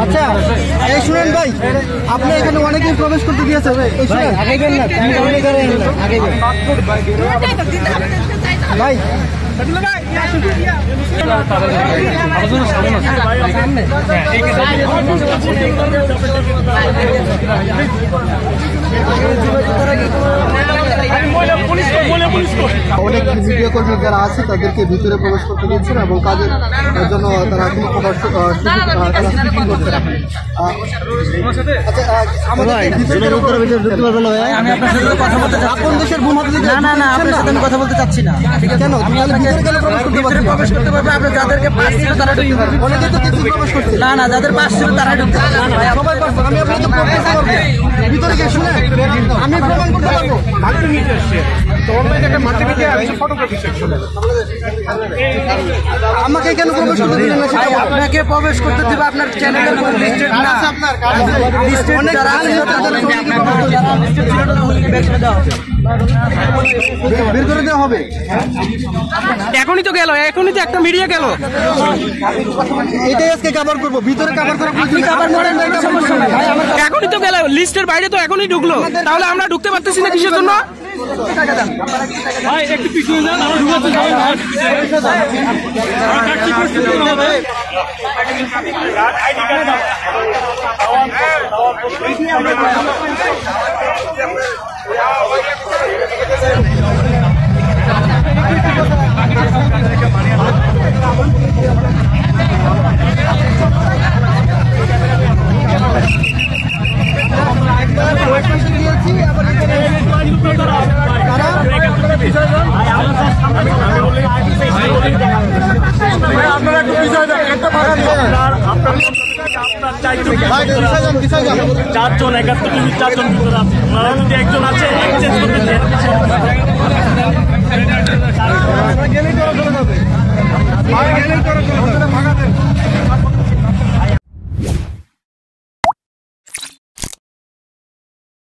আচ্ছা এই শুনেন ভাই, আপনি এখানে অনেকেই প্রবেশ করতে দিয়েছে ভাই। অনেক মিডিয়া কর্মী যারা আছে তাদেরকে ভিতরে প্রবেশ করতে দিচ্ছেন এবং কাজের জন্য তারা কোনো প্রকার আপন দেশের কথা বলতে চাচ্ছি না। কেন প্রবেশ করতে পারবে? আপনার যাদেরকে পাস ছিল তারা ঢুকতে পারবে। অনেকে তো কিছু প্রবেশ করছে না, যাদের পাস ছিল তারা ঢুকতে পারবে। সবাই পারবে। আমি আপনাকে প্রবেশ করব ভিতরে গিয়ে শুনে আমি প্রমাণ করতে পারবো। আমাকে কেন প্রবেশ করতে দিলেন না? আপনাকে প্রবেশ করতে দিবে আপনার চ্যানেলের লিস্টেড না, আপনার লিস্টেড যারা আছে বের করে দেওয়া হবে। এখনই তো গেল, এখনই তো একটা মিডিয়া গেল। এটাই আজকে কভার করবো, ভিতরে কভার করা এখনই তো গেল, লিস্টের বাইরে তো এখনই ঢুকলো, তাহলে আমরা ঢুকতে পারতেছি না কিসের জন্য? একটু পিছনে যান, আমরা ঢুকাতে চারজন 71 চারজন ভিতরে আছে, ওনারা যদি একজন আছে এক্সচেঞ্জ করতে